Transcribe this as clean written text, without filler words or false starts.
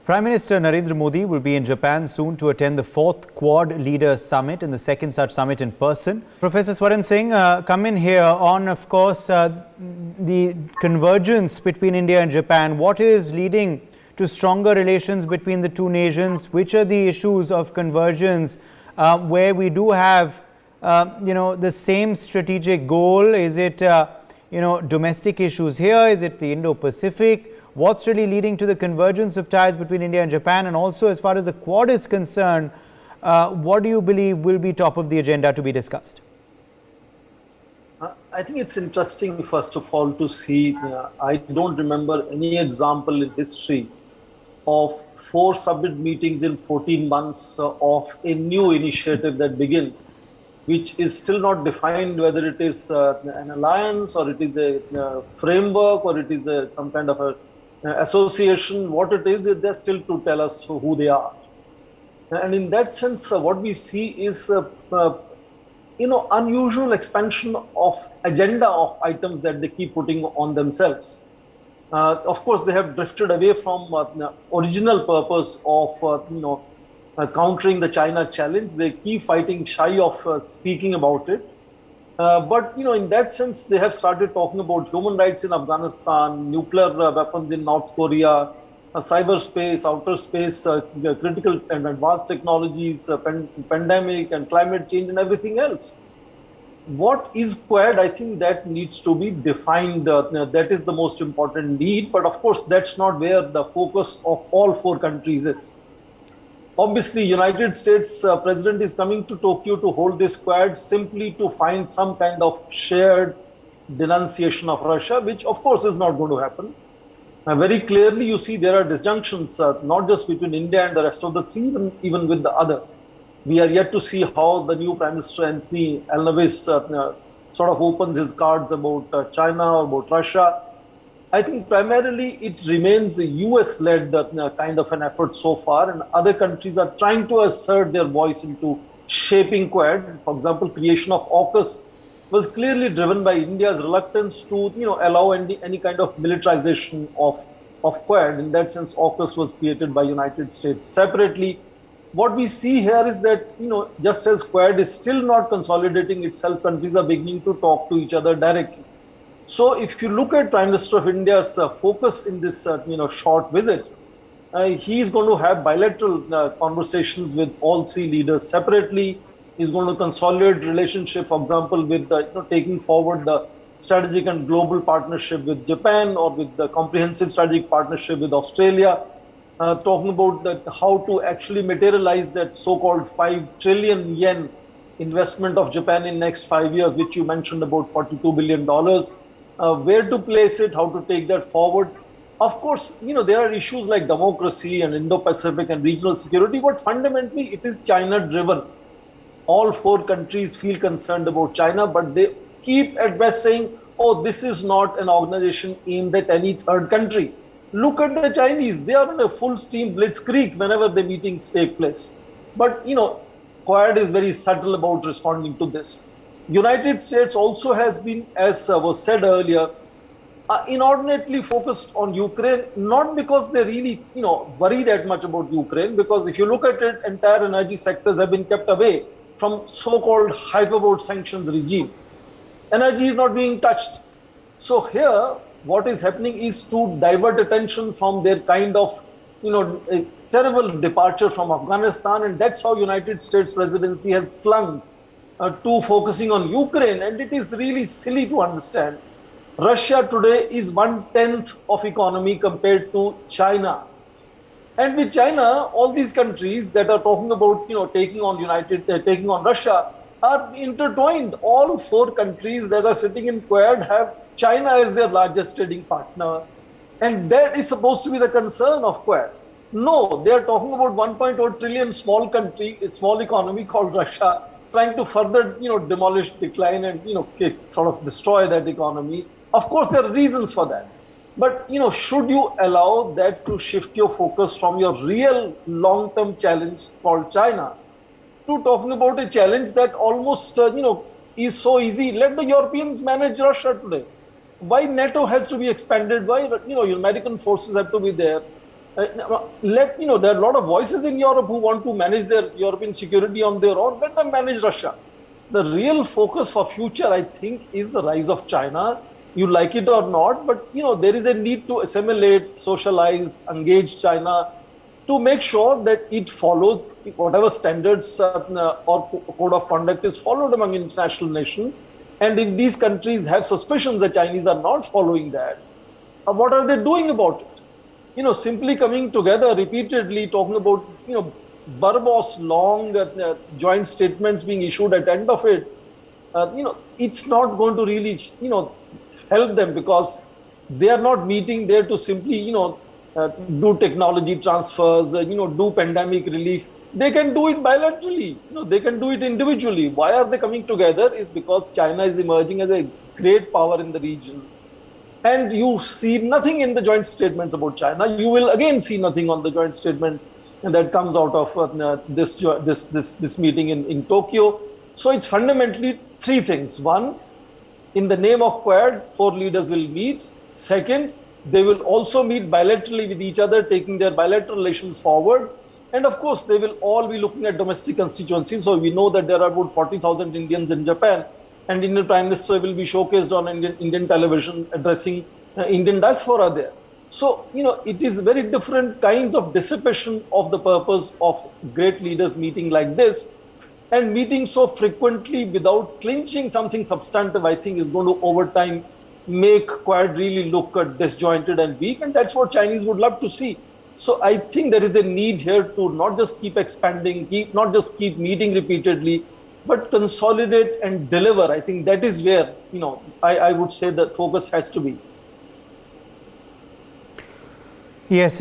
Prime Minister Narendra Modi will be in Japan soon to attend the 4th Quad Leaders Summit and the second such summit in person. Professor Swaran Singh, come in here on, of course, the convergence between India and Japan. What is leading to stronger relations between the two nations? Which are the issues of convergence where we do have, the same strategic goal? Is it, domestic issues here? Is it the Indo-Pacific? What's really leading to the convergence of ties between India and Japan? And also, as far as the Quad is concerned, what do you believe will be top of the agenda to be discussed? I think it's interesting, first of all, to see, I don't remember any example in history of 4 summit meetings in 14 months of a new initiative that begins, which is still not defined whether it is an alliance or it is a framework or it is some kind of a association. What it is, they're still to tell us who they are. And in that sense, what we see is, unusual expansion of agenda of items that they keep putting on themselves. Of course, they have drifted away from original purpose of, countering the China challenge. They keep fighting shy of speaking about it. But, in that sense, they have started talking about human rights in Afghanistan, nuclear weapons in North Korea, cyberspace, outer space, critical and advanced technologies, pandemic and climate change and everything else. What is Quad? I think that needs to be defined. That is the most important need. But of course, that's not where the focus of all 4 countries is. Obviously, United States President is coming to Tokyo to hold this Quad simply to find some kind of shared denunciation of Russia, which of course is not going to happen. Very clearly, you see there are disjunctions, not just between India and the rest of the 3, even with the others. We are yet to see how the new Prime Minister Anthony Albanese sort of opens his cards about China or about Russia. I think primarily it remains a US-led kind of an effort so far, and other countries are trying to assert their voice into shaping Quad. For example, creation of AUKUS was clearly driven by India's reluctance to allow any kind of militarization of Quad. In that sense, AUKUS was created by United States separately. What we see here is that just as Quad is still not consolidating itself, countries are beginning to talk to each other directly. So if you look at Prime Minister of India's focus in this short visit, he is going to have bilateral conversations with all 3 leaders separately. He's going to consolidate relationship, for example, with taking forward the strategic and global partnership with Japan or with the comprehensive strategic partnership with Australia, talking about how to actually materialize that so-called 5 trillion yen investment of Japan in next 5 years, which you mentioned about $42 billion. Where to place it, how to take that forward. Of course, there are issues like democracy and Indo-Pacific and regional security, but fundamentally it is China-driven. All 4 countries feel concerned about China, but they keep at best saying, oh, this is not an organization aimed at any third country. Look at the Chinese. They are on a full steam blitzkrieg whenever the meetings take place. But, Quad is very subtle about responding to this. United States also has been, as was said earlier, inordinately focused on Ukraine, not because they really, worry that much about Ukraine, because if you look at it, entire energy sectors have been kept away from so-called hyperbole sanctions regime. Energy is not being touched. So here, what is happening is to divert attention from their kind of, a terrible departure from Afghanistan, and that's how United States presidency has clung to focusing on Ukraine. And it is really silly to understand. Russia today is 1/10 of economy compared to China. And with China, all these countries that are talking about, taking on Russia are intertwined. All 4 countries that are sitting in Quad have China as their largest trading partner. And that is supposed to be the concern of Quad. No, they are talking about 1.0 trillion small country, a small economy called Russia, trying to further, demolish, decline and, sort of destroy that economy. Of course, there are reasons for that. But, should you allow that to shift your focus from your real long-term challenge called China to talking about a challenge that almost, is so easy? Let the Europeans manage Russia today. Why NATO has to be expanded? Why, American forces have to be there? Let there are a lot of voices in Europe who want to manage their European security on their own. Let them manage Russia. The real focus for future, I think, is the rise of China. You like it or not, but there is a need to assimilate, socialize, engage China to make sure that it follows whatever standards or code of conduct is followed among international nations. And if these countries have suspicions that Chinese are not following that, what are they doing about it? Simply coming together repeatedly, talking about, verbose, long joint statements being issued at the end of it, it's not going to really, help them, because they are not meeting there to simply, do technology transfers, do pandemic relief. They can do it bilaterally, they can do it individually. Why are they coming together? Is because China is emerging as a great power in the region. And you see nothing in the joint statements about China. You will again see nothing on the joint statement that comes out of this meeting in Tokyo. So it's fundamentally three things. One, in the name of Quad, four leaders will meet. Second, they will also meet bilaterally with each other, taking their bilateral relations forward. And of course, they will all be looking at domestic constituencies. So we know that there are about 40,000 Indians in Japan. And Indian Prime Minister will be showcased on Indian television addressing Indian diaspora there. So, it is very different kinds of dissipation of the purpose of great leaders meeting like this. And meeting so frequently without clinching something substantive, I think, is going to, over time, make Quad really look disjointed and weak. And that's what Chinese would love to see. So I think there is a need here to not just keep expanding, not just keep meeting repeatedly, but consolidate and deliver. I think that is where, I would say the focus has to be. Yes.